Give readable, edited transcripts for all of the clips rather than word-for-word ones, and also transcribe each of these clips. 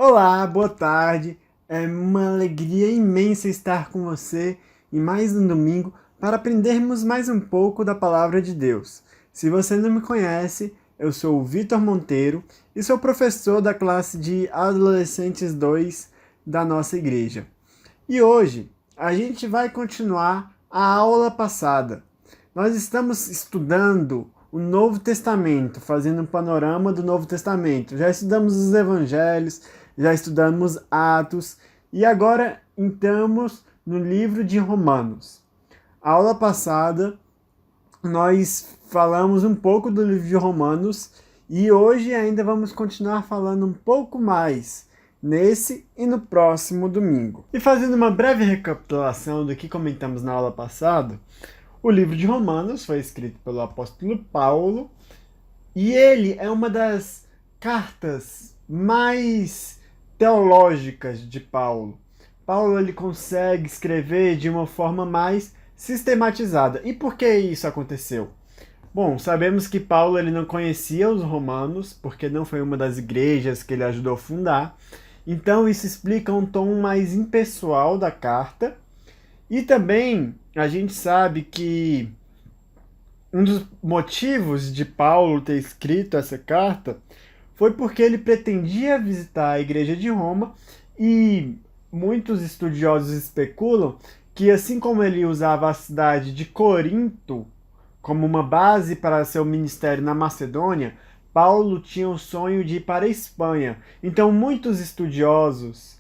Olá, boa tarde. É uma alegria imensa estar com você em mais um domingo para aprendermos mais um pouco da Palavra de Deus. Se você não me conhece, eu sou o Vitor Monteiro e sou professor da classe de Adolescentes 2 da nossa igreja. E hoje a gente vai continuar a aula passada. Nós estamos estudando o Novo Testamento, fazendo um panorama do Novo Testamento. Já estudamos os Evangelhos, já estudamos Atos e agora entramos no livro de Romanos. A aula passada nós falamos um pouco do livro de Romanos e hoje ainda vamos continuar falando um pouco mais nesse e no próximo domingo. E fazendo uma breve recapitulação do que comentamos na aula passada, o livro de Romanos foi escrito pelo apóstolo Paulo e ele é uma das cartas mais teológicas de Paulo. Paulo ele consegue escrever de uma forma mais sistematizada. E por que isso aconteceu? Bom, sabemos que Paulo ele não conhecia os romanos, porque não foi uma das igrejas que ele ajudou a fundar. Então isso explica um tom mais impessoal da carta. E também a gente sabe que um dos motivos de Paulo ter escrito essa carta foi porque ele pretendia visitar a igreja de Roma e muitos estudiosos especulam que, assim como ele usava a cidade de Corinto como uma base para seu ministério na Macedônia, Paulo tinha o sonho de ir para a Espanha. Então, muitos estudiosos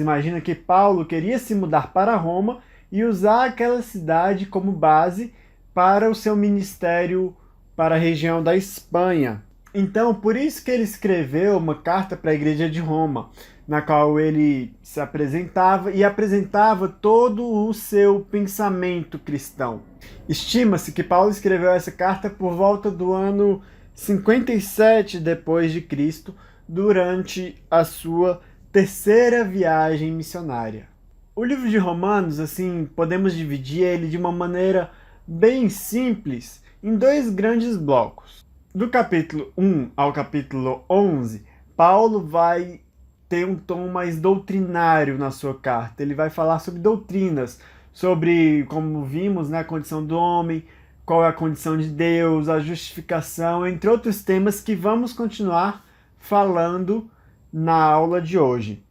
imaginam que Paulo queria se mudar para Roma e usar aquela cidade como base para o seu ministério para a região da Espanha. Então, por isso que ele escreveu uma carta para a igreja de Roma, na qual ele se apresentava e apresentava todo o seu pensamento cristão. Estima-se que Paulo escreveu essa carta por volta do ano 57 depois de Cristo, durante a sua terceira viagem missionária. O livro de Romanos, assim, podemos dividir ele de uma maneira bem simples em dois grandes blocos. Do capítulo 1 ao capítulo 11, Paulo vai ter um tom mais doutrinário na sua carta. Ele vai falar sobre doutrinas, sobre, como vimos, né, a condição do homem, qual é a condição de Deus, a justificação, entre outros temas que vamos continuar falando na aula de hoje.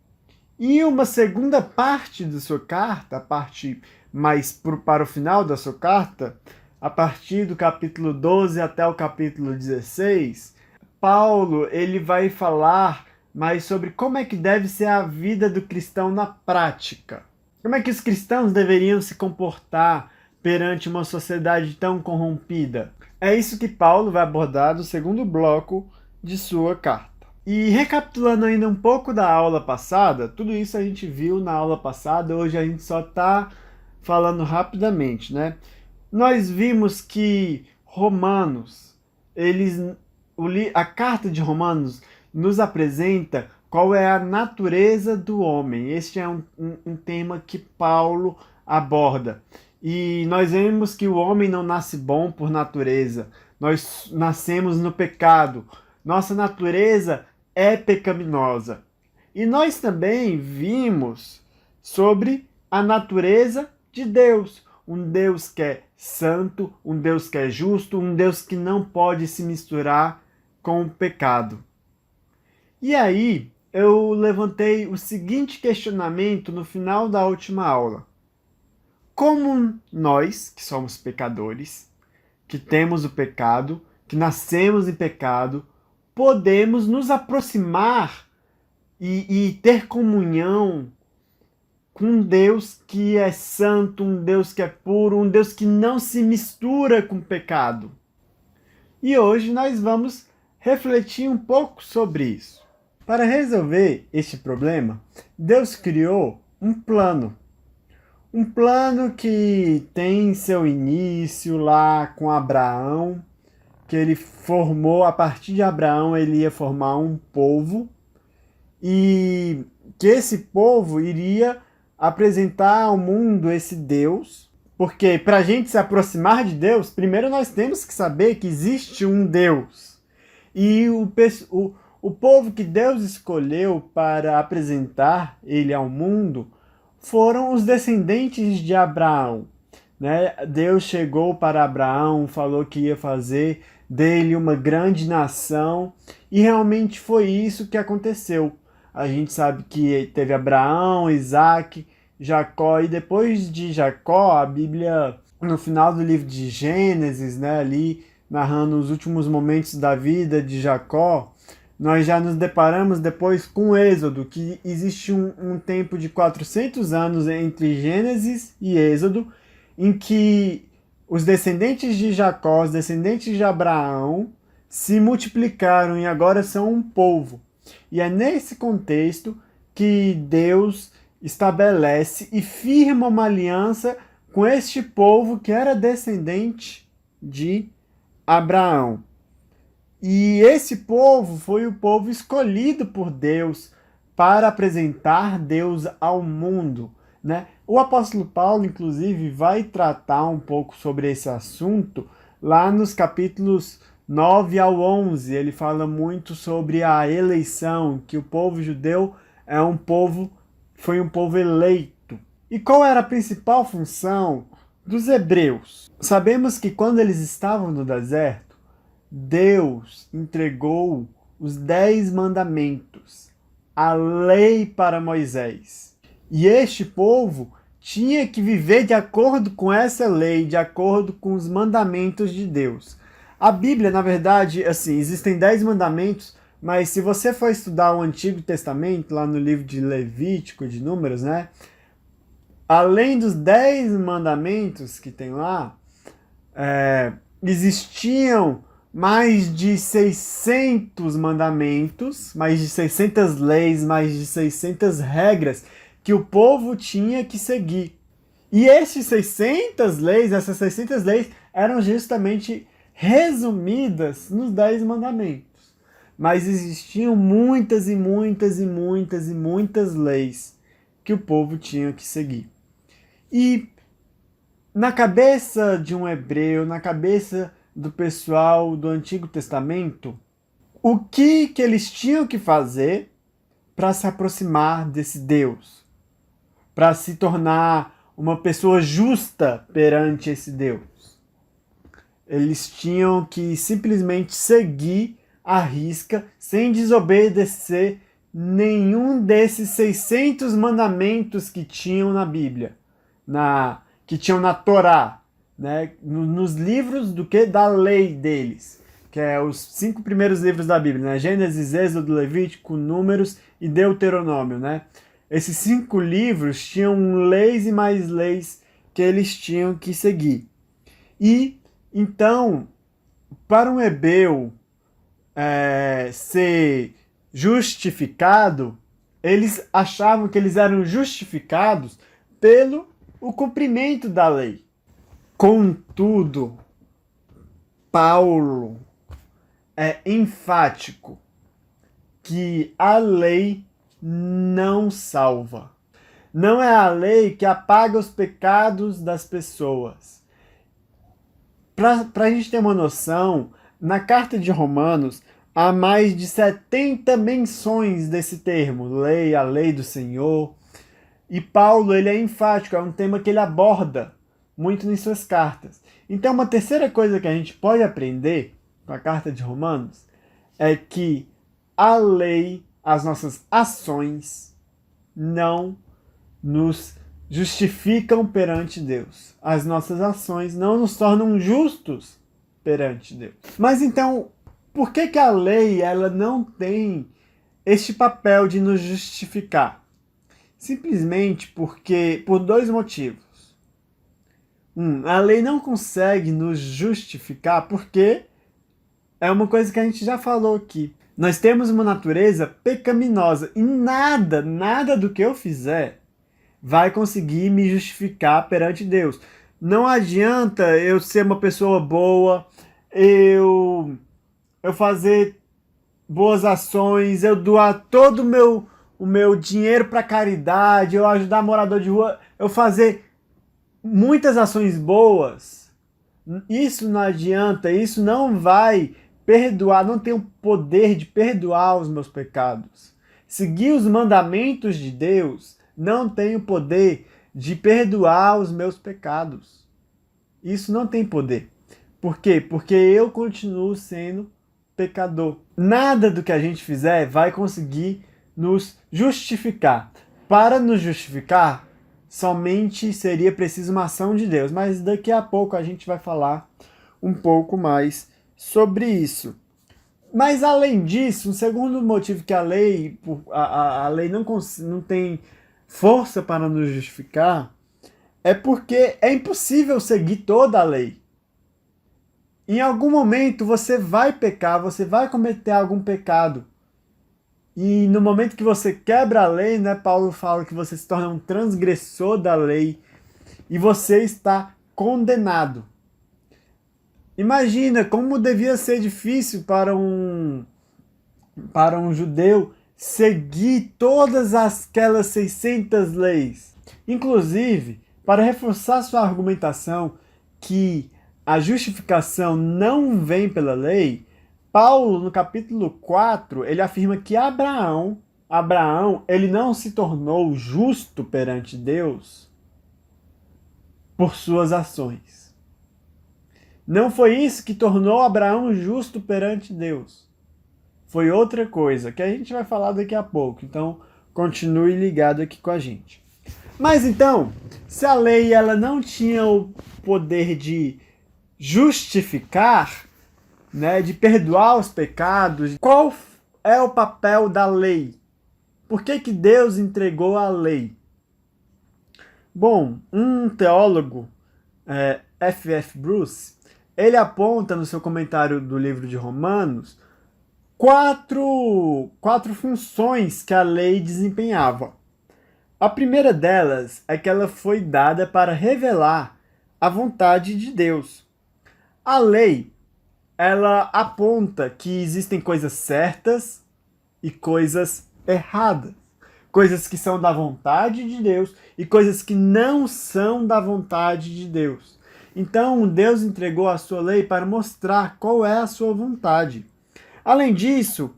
E uma segunda parte da sua carta, a parte mais para o final da sua carta, a partir do capítulo 12 até o capítulo 16, Paulo ele vai falar mais sobre como é que deve ser a vida do cristão na prática. Como é que os cristãos deveriam se comportar perante uma sociedade tão corrompida? É isso que Paulo vai abordar no segundo bloco de sua carta. E recapitulando ainda um pouco da aula passada, tudo isso a gente viu na aula passada, hoje a gente só está falando rapidamente, né? Nós vimos que a carta de Romanos nos apresenta qual é a natureza do homem. Este é um tema que Paulo aborda. E nós vemos que o homem não nasce bom por natureza. Nós nascemos no pecado. Nossa natureza é pecaminosa. E nós também vimos sobre a natureza de Deus. Um Deus que é santo, um Deus que é justo, um Deus que não pode se misturar com o pecado. E aí, eu levantei o seguinte questionamento no final da última aula. Como nós, que somos pecadores, que temos o pecado, que nascemos em pecado, podemos nos aproximar e ter comunhão com um Deus que é santo, um Deus que é puro, um Deus que não se mistura com o pecado? E hoje nós vamos refletir um pouco sobre isso. Para resolver este problema, Deus criou um plano. Um plano que tem seu início lá com Abraão, que ele formou, a partir de Abraão ele ia formar um povo, e que esse povo iria apresentar ao mundo esse Deus, porque para a gente se aproximar de Deus, primeiro nós temos que saber que existe um Deus. E O povo que Deus escolheu para apresentar ele ao mundo foram os descendentes de Abraão, né? Deus chegou para Abraão, falou que ia fazer dele uma grande nação, e realmente foi isso que aconteceu. A gente sabe que teve Abraão, Isaac, Jacó, e depois de Jacó, a Bíblia, no final do livro de Gênesis, né, ali narrando os últimos momentos da vida de Jacó, nós já nos deparamos depois com o Êxodo, que existe um tempo de 400 anos entre Gênesis e Êxodo, em que os descendentes de Jacó, os descendentes de Abraão, se multiplicaram e agora são um povo. E é nesse contexto que Deus estabelece e firma uma aliança com este povo que era descendente de Abraão. E esse povo foi o povo escolhido por Deus para apresentar Deus ao mundo, né? O apóstolo Paulo, inclusive, vai tratar um pouco sobre esse assunto lá nos capítulos 9 ao 11. Ele fala muito sobre a eleição, que o povo judeu foi um povo eleito. E qual era a principal função dos hebreus? Sabemos que quando eles estavam no deserto, Deus entregou os 10 mandamentos, a lei para Moisés. E este povo tinha que viver de acordo com essa lei, de acordo com os mandamentos de Deus. A Bíblia, na verdade, assim, existem 10 mandamentos, mas se você for estudar o Antigo Testamento, lá no livro de Levítico, de Números, né? Além dos 10 mandamentos que tem lá, existiam mais de 600 mandamentos, mais de 600 leis, mais de 600 regras que o povo tinha que seguir. E essas 600 leis eram justamente resumidas nos 10 mandamentos. Mas existiam muitas e muitas e muitas e muitas leis que o povo tinha que seguir. E na cabeça de um hebreu, na cabeça do pessoal do Antigo Testamento, o que eles tinham que fazer para se aproximar desse Deus? Para se tornar uma pessoa justa perante esse Deus? Eles tinham que simplesmente seguir à risca, sem desobedecer nenhum desses 600 mandamentos que tinham na Bíblia, que tinham na Torá, né? Nos livros da lei deles, que é os 5 primeiros livros da Bíblia, né? Gênesis, Êxodo, Levítico, Números e Deuteronômio, né? Esses 5 livros tinham leis e mais leis que eles tinham que seguir. E então, para um hebreu ser justificado, eles achavam que eles eram justificados pelo o cumprimento da lei. Contudo, Paulo é enfático que a lei não salva. Não é a lei que apaga os pecados das pessoas. Para a gente ter uma noção, na carta de Romanos há mais de 70 menções desse termo, lei, a lei do Senhor. E Paulo, ele é enfático, é um tema que ele aborda muito em suas cartas. Então, uma terceira coisa que a gente pode aprender com a carta de Romanos é que a lei, as nossas ações, não nos justificam perante Deus. As nossas ações não nos tornam justos perante Deus. Mas então, por que a lei ela não tem este papel de nos justificar? Simplesmente por 2 motivos. A lei não consegue nos justificar porque é uma coisa que a gente já falou aqui. Nós temos uma natureza pecaminosa e nada do que eu fizer vai conseguir me justificar perante Deus. Não adianta eu ser uma pessoa boa, eu fazer boas ações, eu doar todo o meu dinheiro para caridade, eu ajudar morador de rua, eu fazer muitas ações boas. Isso não adianta, isso não vai perdoar, não tem o poder de perdoar os meus pecados. Seguir os mandamentos de Deus não tem o poder de perdoar os meus pecados. Isso não tem poder. Por quê? Porque eu continuo sendo pecador. Nada do que a gente fizer vai conseguir nos justificar. Para nos justificar, somente seria preciso uma ação de Deus. Mas daqui a pouco a gente vai falar um pouco mais sobre isso. Mas além disso, um segundo motivo que a lei não tem força para nos justificar é porque é impossível seguir toda a lei. Em algum momento você vai pecar, você vai cometer algum pecado. E no momento que você quebra a lei, né, Paulo fala que você se torna um transgressor da lei e você está condenado. Imagina como devia ser difícil para um judeu seguir todas aquelas 600 leis. Inclusive, para reforçar sua argumentação que a justificação não vem pela lei, Paulo, no capítulo 4, ele afirma que Abraão, ele não se tornou justo perante Deus por suas ações. Não foi isso que tornou Abraão justo perante Deus. Foi outra coisa, que a gente vai falar daqui a pouco. Então, continue ligado aqui com a gente. Mas então, se a lei ela não tinha o poder de justificar, né, de perdoar os pecados, qual é o papel da lei? Por que que Deus entregou a lei? Bom, um teólogo, F.F. Bruce, ele aponta no seu comentário do livro de Romanos quatro funções que a lei desempenhava. A primeira delas é que ela foi dada para revelar a vontade de Deus. A lei, ela aponta que existem coisas certas e coisas erradas. Coisas que são da vontade de Deus e coisas que não são da vontade de Deus. Então, Deus entregou a sua lei para mostrar qual é a sua vontade. Além disso,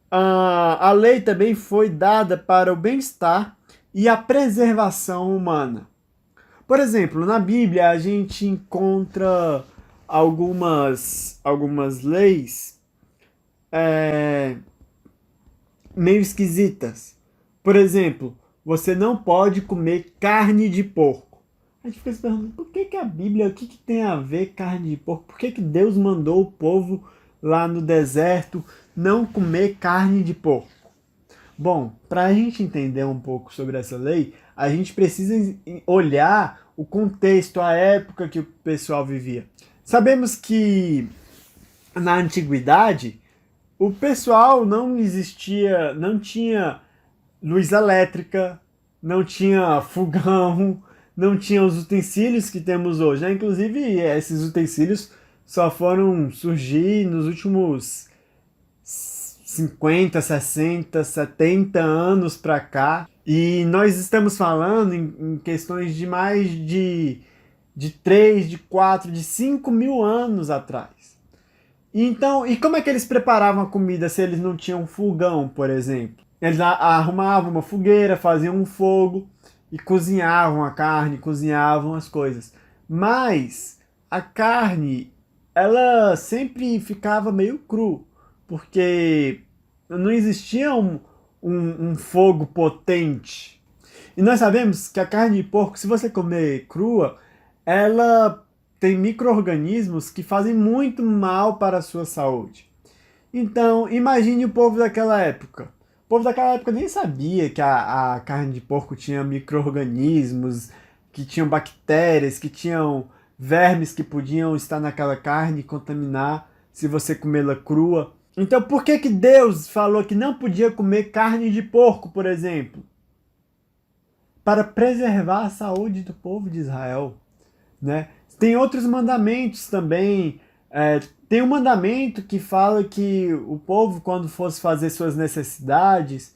a lei também foi dada para o bem-estar e a preservação humana. Por exemplo, na Bíblia a gente encontra algumas leis meio esquisitas. Por exemplo, você não pode comer carne de porco. A gente fica se perguntando, por que a Bíblia, o que tem a ver carne de porco? Por que Deus mandou o povo lá no deserto não comer carne de porco? Bom, para a gente entender um pouco sobre essa lei, a gente precisa olhar o contexto, a época que o pessoal vivia. Sabemos que na antiguidade o pessoal não tinha luz elétrica, não tinha fogão, não tinha os utensílios que temos hoje, né? Inclusive, esses utensílios só foram surgir nos últimos 50, 60, 70 anos para cá. E nós estamos falando em questões de mais de 3, de 4, de 5 mil anos atrás. Então, e como é que eles preparavam a comida se eles não tinham fogão, por exemplo? Eles arrumavam uma fogueira, faziam um fogo e cozinhavam a carne, cozinhavam as coisas. Mas a carne, ela sempre ficava meio cru, porque não existia um fogo potente. E nós sabemos que a carne de porco, se você comer crua, ela tem micro-organismos que fazem muito mal para a sua saúde. Então, imagine o povo daquela época. O povo daquela época nem sabia que a carne de porco tinha micro-organismos, que tinham bactérias, que tinham vermes que podiam estar naquela carne e contaminar se você comê-la crua. Então, por que Deus falou que não podia comer carne de porco, por exemplo? Para preservar a saúde do povo de Israel, né? Tem outros mandamentos também. Tem um mandamento que fala que o povo, quando fosse fazer suas necessidades,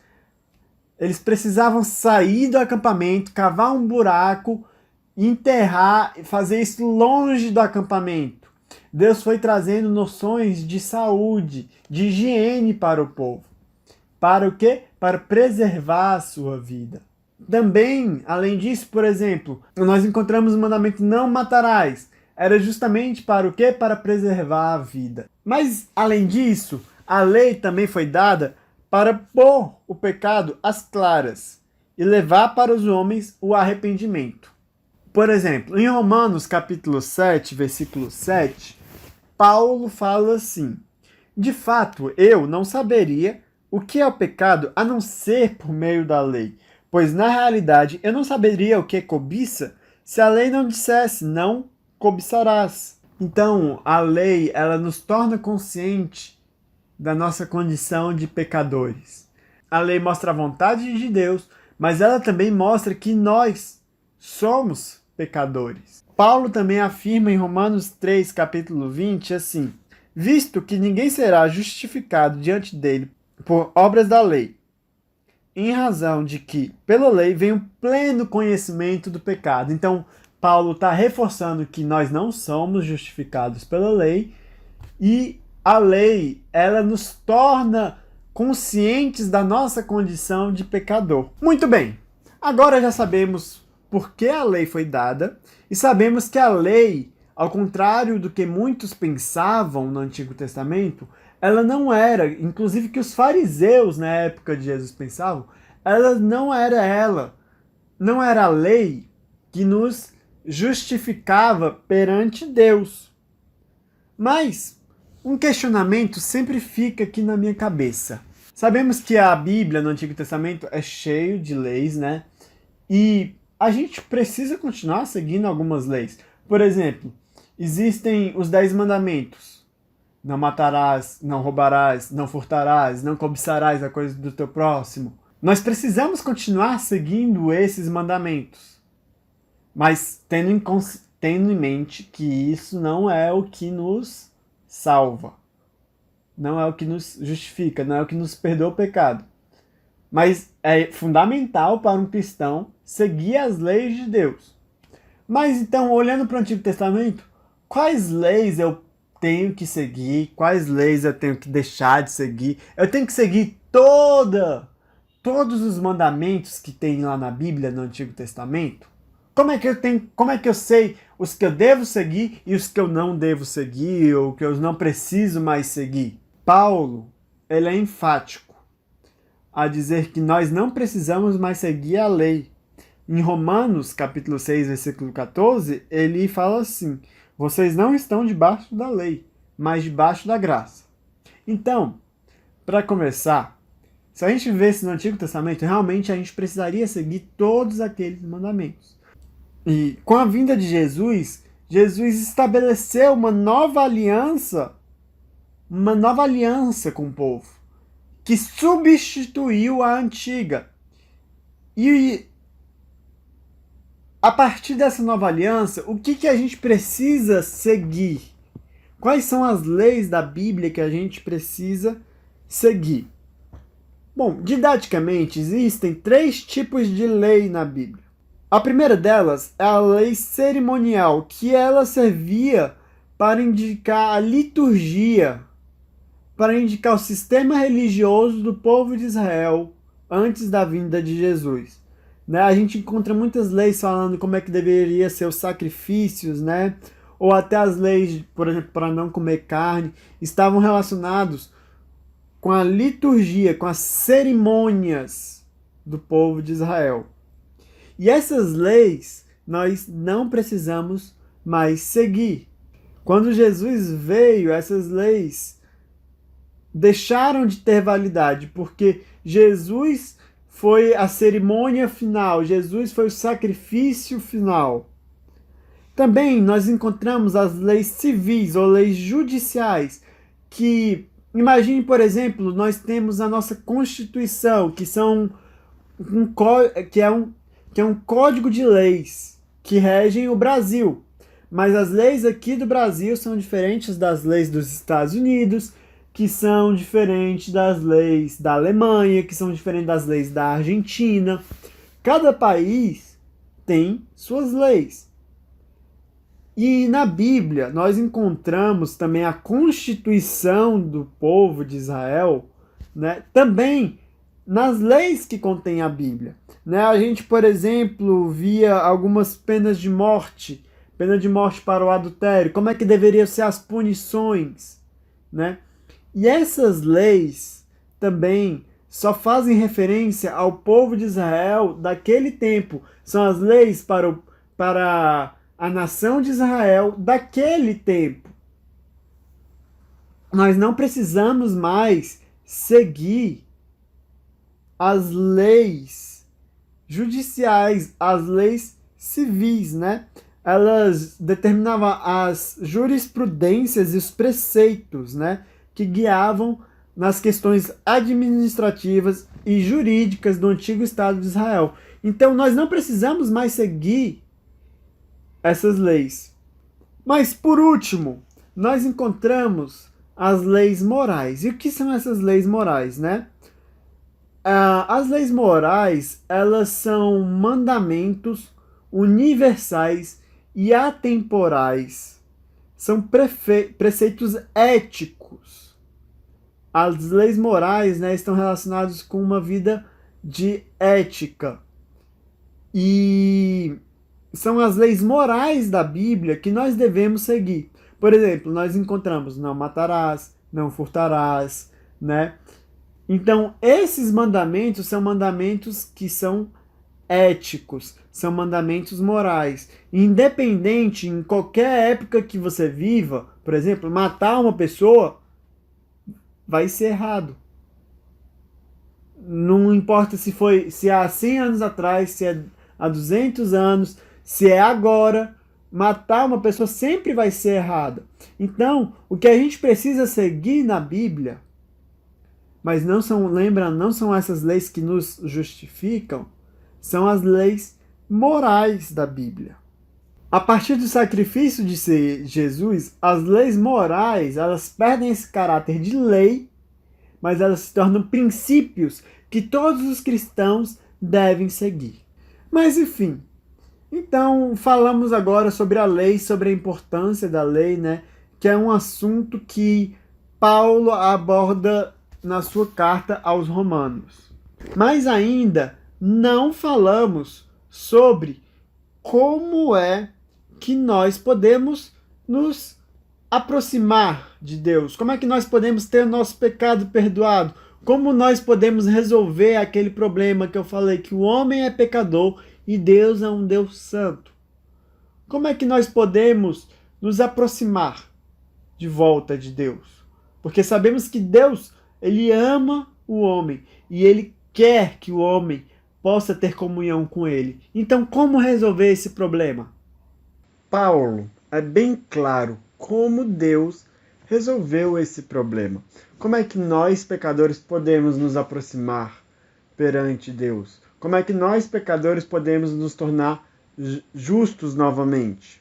eles precisavam sair do acampamento, cavar um buraco, enterrar e fazer isso longe do acampamento. Deus foi trazendo noções de saúde, de higiene para o povo. Para o quê? Para preservar a sua vida. Também, além disso, por exemplo, nós encontramos o mandamento não matarás. Era justamente para o quê? Para preservar a vida. Mas, além disso, a lei também foi dada para pôr o pecado às claras e levar para os homens o arrependimento. Por exemplo, em Romanos capítulo 7, versículo 7, Paulo fala assim: de fato, eu não saberia o que é o pecado a não ser por meio da lei, pois na realidade eu não saberia o que é cobiça se a lei não dissesse não cobiçarás. Então, a lei, ela nos torna consciente da nossa condição de pecadores. A lei mostra a vontade de Deus, mas ela também mostra que nós somos pecadores. Paulo também afirma em Romanos 3, capítulo 20, assim: visto que ninguém será justificado diante dele por obras da lei, em razão de que, pela lei, vem o pleno conhecimento do pecado. Então, Paulo está reforçando que nós não somos justificados pela lei, e a lei, ela nos torna conscientes da nossa condição de pecador. Muito bem, agora já sabemos por que a lei foi dada, e sabemos que a lei, ao contrário do que muitos pensavam no Antigo Testamento, ela não era, inclusive que os fariseus na época de Jesus pensavam, ela não era a lei que nos justificava perante Deus. Mas um questionamento sempre fica aqui na minha cabeça. Sabemos que a Bíblia no Antigo Testamento é cheio de leis, né? E a gente precisa continuar seguindo algumas leis. Por exemplo, existem os 10 mandamentos. Não matarás, não roubarás, não furtarás, não cobiçarás a coisa do teu próximo. Nós precisamos continuar seguindo esses mandamentos, mas tendo em mente que isso não é o que nos salva, não é o que nos justifica, não é o que nos perdoa o pecado. Mas é fundamental para um cristão seguir as leis de Deus. Mas então, olhando para o Antigo Testamento, quais leis eu tenho que seguir, quais leis eu tenho que deixar de seguir? Eu tenho que seguir todos os mandamentos que tem lá na Bíblia, no Antigo Testamento? Como é que eu sei os que eu devo seguir e os que eu não devo seguir, ou que eu não preciso mais seguir? Paulo, ele é enfático a dizer que nós não precisamos mais seguir a lei. Em Romanos, capítulo 6, versículo 14, ele fala assim: vocês não estão debaixo da lei, mas debaixo da graça. Então, para começar, se a gente vivesse no Antigo Testamento, realmente a gente precisaria seguir todos aqueles mandamentos. E com a vinda de Jesus, Jesus estabeleceu uma nova aliança com o povo, que substituiu a antiga. E a partir dessa nova aliança, o que a gente precisa seguir? Quais são as leis da Bíblia que a gente precisa seguir? Bom, didaticamente, existem 3 tipos de lei na Bíblia. A primeira delas é a lei cerimonial, que ela servia para indicar a liturgia, para indicar o sistema religioso do povo de Israel antes da vinda de Jesus. Né? A gente encontra muitas leis falando como é que deveria ser os sacrifícios, né? Ou até as leis, por exemplo, para não comer carne, estavam relacionados com a liturgia, com as cerimônias do povo de Israel. E essas leis nós não precisamos mais seguir. Quando Jesus veio, essas leis deixaram de ter validade, porque Jesus foi a cerimônia final, Jesus foi o sacrifício final. Também nós encontramos as leis civis ou leis judiciais, que, imagine, por exemplo, nós temos a nossa Constituição, que é um código de leis que regem o Brasil. Mas as leis aqui do Brasil são diferentes das leis dos Estados Unidos, que são diferentes das leis da Alemanha, que são diferentes das leis da Argentina. Cada país tem suas leis. E na Bíblia nós encontramos também a constituição do povo de Israel, né, também nas leis que contém a Bíblia. Né? A gente, por exemplo, via algumas penas de morte, pena de morte para o adultério, como é que deveriam ser as punições, né? E essas leis também só fazem referência ao povo de Israel daquele tempo. São as leis para a nação de Israel daquele tempo. Nós não precisamos mais seguir as leis judiciais, as leis civis, né? Elas determinavam as jurisprudências e os preceitos, né, que guiavam nas questões administrativas e jurídicas do antigo Estado de Israel. Então, nós não precisamos mais seguir essas leis. Mas, por último, nós encontramos as leis morais. E o que são essas leis morais, né? As leis morais, elas são mandamentos universais e atemporais. São preceitos éticos. As leis morais, né, estão relacionadas com uma vida de ética. E são as leis morais da Bíblia que nós devemos seguir. Por exemplo, nós encontramos não matarás, não furtarás, né? Então, esses mandamentos são mandamentos que são éticos, são mandamentos morais. Independente, em qualquer época que você viva, por exemplo, matar uma pessoa vai ser errado. Não importa se há 100 anos atrás, se é há 200 anos, se é agora, matar uma pessoa sempre vai ser errado. Então, o que a gente precisa seguir na Bíblia, mas não são essas leis que nos justificam, são as leis morais da Bíblia. A partir do sacrifício de Jesus, as leis morais, elas perdem esse caráter de lei, mas elas se tornam princípios que todos os cristãos devem seguir. Mas enfim, então falamos agora sobre a lei, sobre a importância da lei, né? Que é um assunto que Paulo aborda na sua carta aos Romanos. Mas ainda não falamos sobre como é que nós podemos nos aproximar de Deus, como é que nós podemos ter o nosso pecado perdoado, como nós podemos resolver aquele problema que eu falei, que o homem é pecador e Deus é um Deus santo. Como é que nós podemos nos aproximar de volta de Deus? Porque sabemos que Deus, ele ama o homem e ele quer que o homem possa ter comunhão com ele. Então, como resolver esse problema? Paulo é bem claro como Deus resolveu esse problema. Como é que nós, pecadores, podemos nos aproximar perante Deus? Como é que nós, pecadores, podemos nos tornar justos novamente?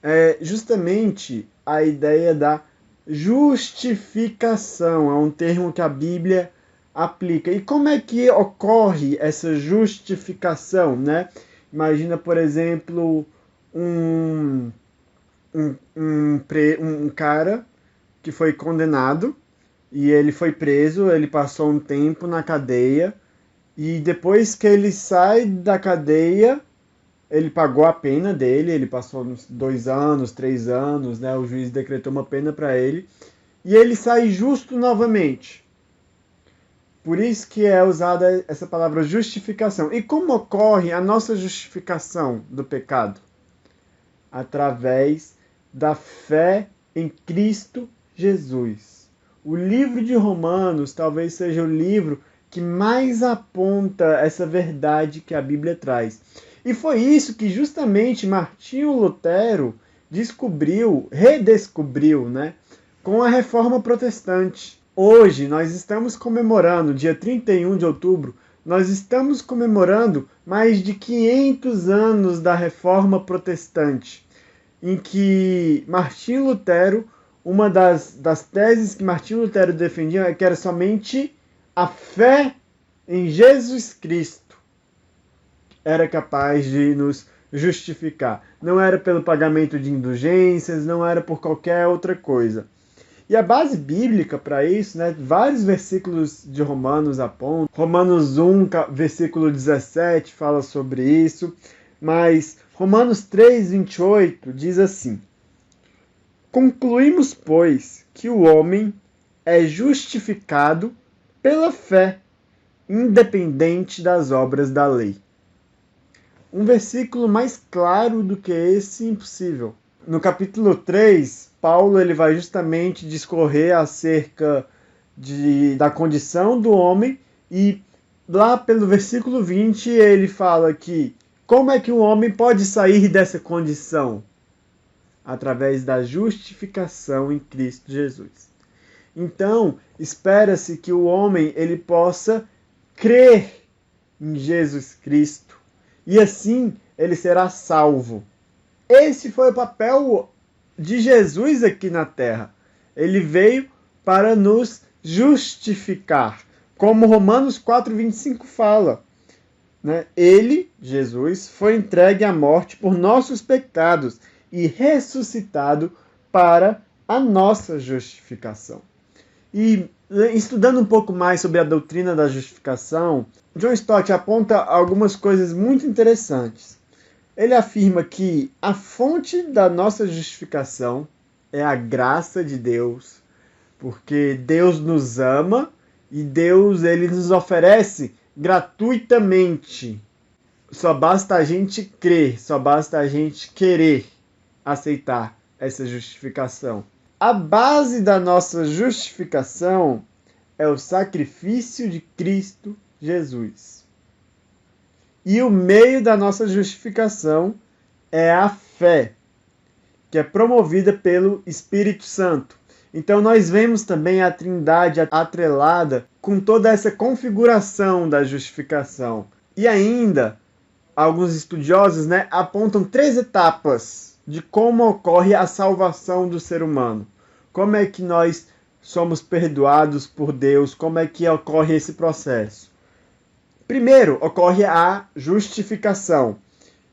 É justamente a ideia da justificação, é um termo que a Bíblia aplica. E como é que ocorre essa justificação, né? Imagina, por exemplo, um cara que foi condenado e ele foi preso, ele passou um tempo na cadeia e depois que ele sai da cadeia, ele pagou a pena dele, ele passou uns 2 anos, 3 anos, né? O juiz decretou uma pena para ele e ele sai justo novamente. Por isso que é usada essa palavra justificação. E como ocorre a nossa justificação do pecado? Através da fé em Cristo Jesus. O livro de Romanos talvez seja o livro que mais aponta essa verdade que a Bíblia traz. E foi isso que justamente Martinho Lutero redescobriu, né, com a Reforma Protestante. Hoje nós estamos comemorando, dia 31 de outubro, nós estamos comemorando mais de 500 anos da Reforma Protestante, em que Martinho Lutero, uma das teses que Martinho Lutero defendia é que era somente a fé em Jesus Cristo era capaz de nos justificar. Não era pelo pagamento de indulgências, não era por qualquer outra coisa. E a base bíblica para isso, né, vários versículos de Romanos apontam. Romanos 1, versículo 17 fala sobre isso, mas Romanos 3, 28 diz assim: concluímos, pois, que o homem é justificado pela fé, independente das obras da lei. Um versículo mais claro do que esse, impossível. No capítulo 3, Paulo ele vai justamente discorrer acerca da condição do homem, e lá pelo versículo 20 ele fala que como é que o homem pode sair dessa condição? Através da justificação em Cristo Jesus. Então, espera-se que o homem ele possa crer em Jesus Cristo e assim ele será salvo. Esse foi o papel de Jesus aqui na terra. Ele veio para nos justificar, como Romanos 4:25 fala. Né? Ele, Jesus, foi entregue à morte por nossos pecados e ressuscitado para a nossa justificação. E estudando um pouco mais sobre a doutrina da justificação, John Stott aponta algumas coisas muito interessantes. Ele afirma que a fonte da nossa justificação é a graça de Deus, porque Deus nos ama e Deus ele nos oferece gratuitamente. Só basta a gente crer, só basta a gente querer aceitar essa justificação. A base da nossa justificação é o sacrifício de Cristo Jesus. E o meio da nossa justificação é a fé, que é promovida pelo Espírito Santo. Então nós vemos também a Trindade atrelada com toda essa configuração da justificação. E ainda, alguns estudiosos, né, apontam 3 etapas de como ocorre a salvação do ser humano. Como é que nós somos perdoados por Deus? Como é que ocorre esse processo? Primeiro, ocorre a justificação.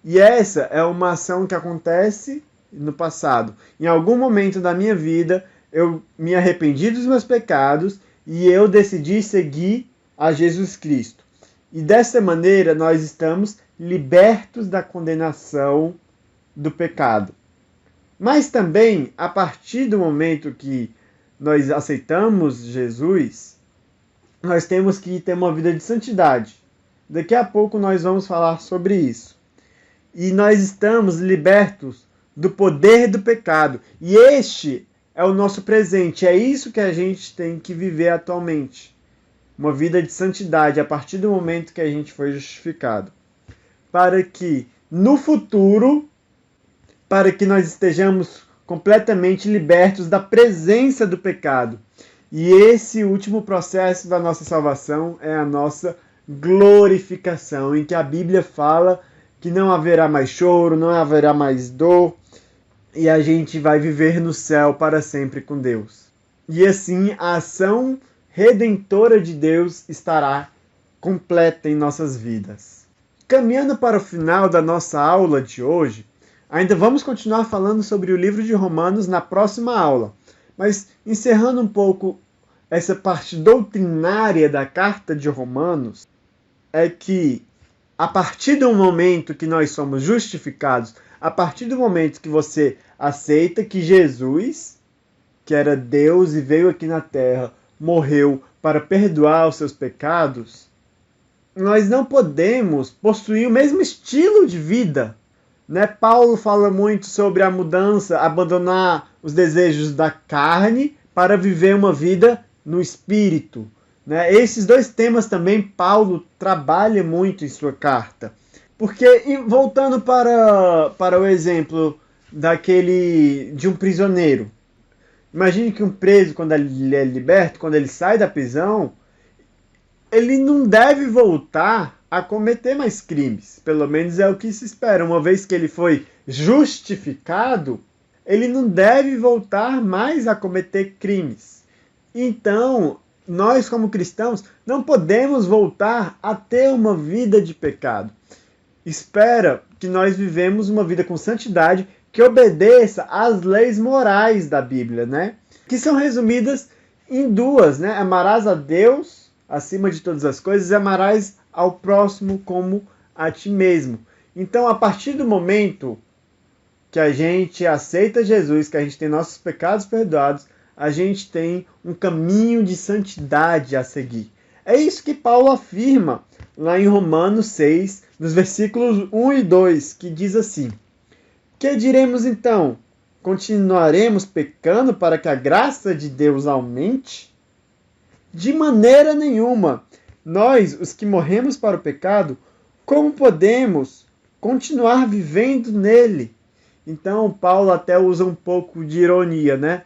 E essa é uma ação que acontece no passado. Em algum momento da minha vida, eu me arrependi dos meus pecados e eu decidi seguir a Jesus Cristo. E dessa maneira, nós estamos libertos da condenação do pecado. Mas também, a partir do momento que nós aceitamos Jesus, nós temos que ter uma vida de santidade. Daqui a pouco nós vamos falar sobre isso. E nós estamos libertos do poder do pecado. E este é o nosso presente. É isso que a gente tem que viver atualmente. Uma vida de santidade a partir do momento que a gente foi justificado. Para que no futuro, para que nós estejamos completamente libertos da presença do pecado. E esse último processo da nossa salvação é a nossa glorificação, em que a Bíblia fala que não haverá mais choro, não haverá mais dor, e a gente vai viver no céu para sempre com Deus. E assim a ação redentora de Deus estará completa em nossas vidas. Caminhando para o final da nossa aula de hoje, ainda vamos continuar falando sobre o livro de Romanos na próxima aula, mas encerrando um pouco essa parte doutrinária da carta de Romanos, é que a partir do momento que nós somos justificados, a partir do momento que você aceita que Jesus, que era Deus e veio aqui na terra, morreu para perdoar os seus pecados, nós não podemos possuir o mesmo estilo de vida. Né? Paulo fala muito sobre a mudança, abandonar os desejos da carne para viver uma vida no espírito. Né? Esses 2 temas também Paulo trabalha muito em sua carta. Porque, voltando para o exemplo de um prisioneiro. Imagine que um preso, quando ele é liberto, quando ele sai da prisão, ele não deve voltar a cometer mais crimes. Pelo menos é o que se espera. Uma vez que ele foi justificado, ele não deve voltar mais a cometer crimes. Então, nós como cristãos não podemos voltar a ter uma vida de pecado. que nós vivemos uma vida com santidade que obedeça às leis morais da Bíblia, né? Que são resumidas em duas, né? Amarás a Deus acima de todas as coisas e amarás ao próximo como a ti mesmo. Então, a partir do momento que a gente aceita Jesus, que a gente tem nossos pecados perdoados, a gente tem um caminho de santidade a seguir. É isso que Paulo afirma lá em Romanos 6, nos versículos 1 e 2, que diz assim: que diremos então? Continuaremos pecando para que a graça de Deus aumente? De maneira nenhuma. Nós, os que morremos para o pecado, como podemos continuar vivendo nele? Então, Paulo até usa um pouco de ironia, né?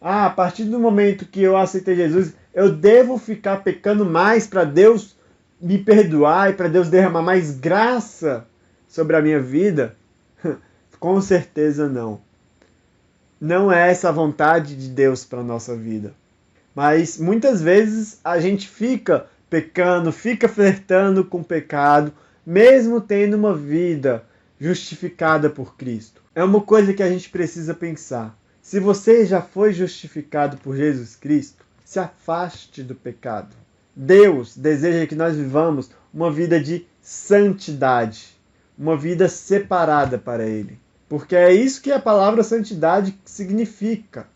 A partir do momento que eu aceitei Jesus, eu devo ficar pecando mais para Deus me perdoar e para Deus derramar mais graça sobre a minha vida? Com certeza não. Não é essa a vontade de Deus para a nossa vida. Mas muitas vezes a gente fica pecando, fica flertando com o pecado, mesmo tendo uma vida justificada por Cristo. É uma coisa que a gente precisa pensar. Se você já foi justificado por Jesus Cristo, se afaste do pecado. Deus deseja que nós vivamos uma vida de santidade, uma vida separada para Ele. Porque é isso que a palavra santidade significa.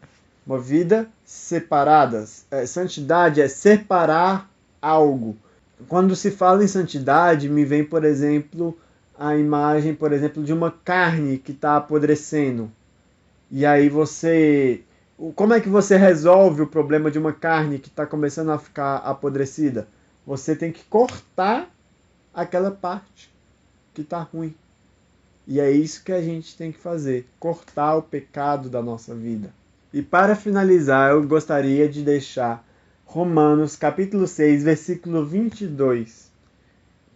Uma vida separada. Santidade é separar algo. Quando se fala em santidade, me vem, por exemplo, a imagem, por exemplo, de uma carne que está apodrecendo. E aí você... Como é que você resolve o problema de uma carne que está começando a ficar apodrecida? Você tem que cortar aquela parte que está ruim. E é isso que a gente tem que fazer, cortar o pecado da nossa vida. E para finalizar, eu gostaria de deixar Romanos capítulo 6, versículo 22,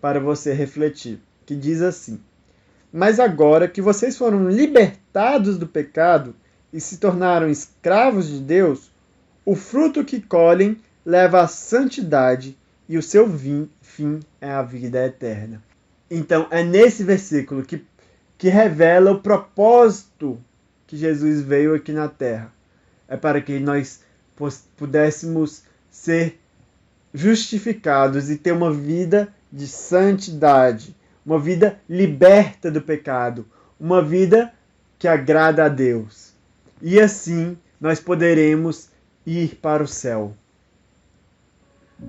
para você refletir, que diz assim: mas agora que vocês foram libertados do pecado e se tornaram escravos de Deus, o fruto que colhem leva à santidade e o seu fim é a vida eterna. Então, é nesse versículo que revela o propósito que Jesus veio aqui na Terra. É para que nós pudéssemos ser justificados e ter uma vida de santidade, uma vida liberta do pecado, uma vida que agrada a Deus. E assim nós poderemos ir para o céu.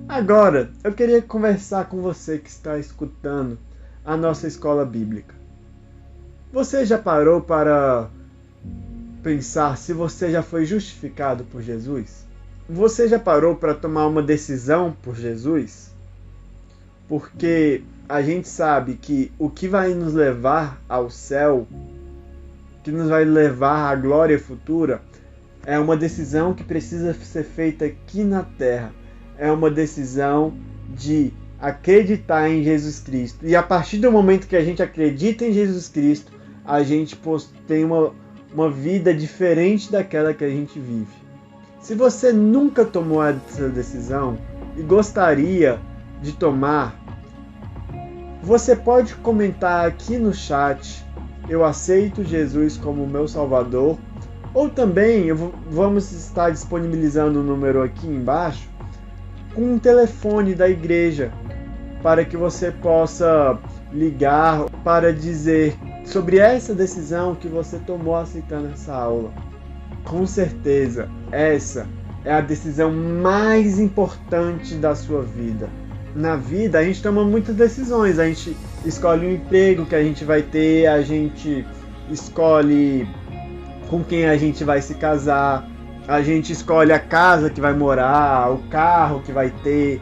Agora, eu queria conversar com você que está escutando a nossa escola bíblica. Você já parou para pensar se você já foi justificado por Jesus? Você já parou para tomar uma decisão por Jesus? Porque a gente sabe que o que vai nos levar ao céu, que nos vai levar à glória futura, é uma decisão que precisa ser feita aqui na Terra. É uma decisão de acreditar em Jesus Cristo. E a partir do momento que a gente acredita em Jesus Cristo, a gente tem uma vida diferente daquela que a gente vive. Se você nunca tomou essa decisão e gostaria de tomar, você pode comentar aqui no chat: eu aceito Jesus como meu Salvador. Ou também vamos estar disponibilizando o número aqui embaixo com um telefone da igreja para que você possa ligar para dizer sobre essa decisão que você tomou aceitando essa aula. Com certeza, essa é a decisão mais importante da sua vida. Na vida, a gente toma muitas decisões. A gente escolhe o emprego que a gente vai ter, a gente escolhe com quem a gente vai se casar, a gente escolhe a casa que vai morar, o carro que vai ter.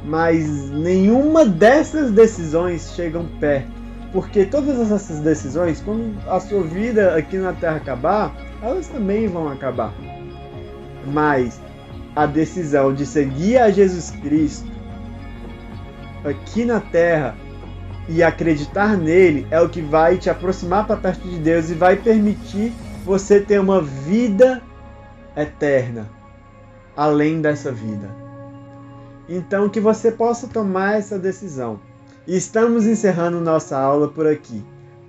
Mas nenhuma dessas decisões chegam perto. Porque todas essas decisões, quando a sua vida aqui na Terra acabar, elas também vão acabar. Mas a decisão de seguir a Jesus Cristo aqui na Terra e acreditar nele é o que vai te aproximar para perto de Deus e vai permitir você ter uma vida eterna além dessa vida. Então, que você possa tomar essa decisão. E estamos encerrando nossa aula por aqui.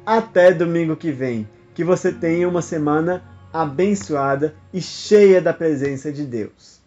Até domingo que vem. Que você tenha uma semana abençoada e cheia da presença de Deus.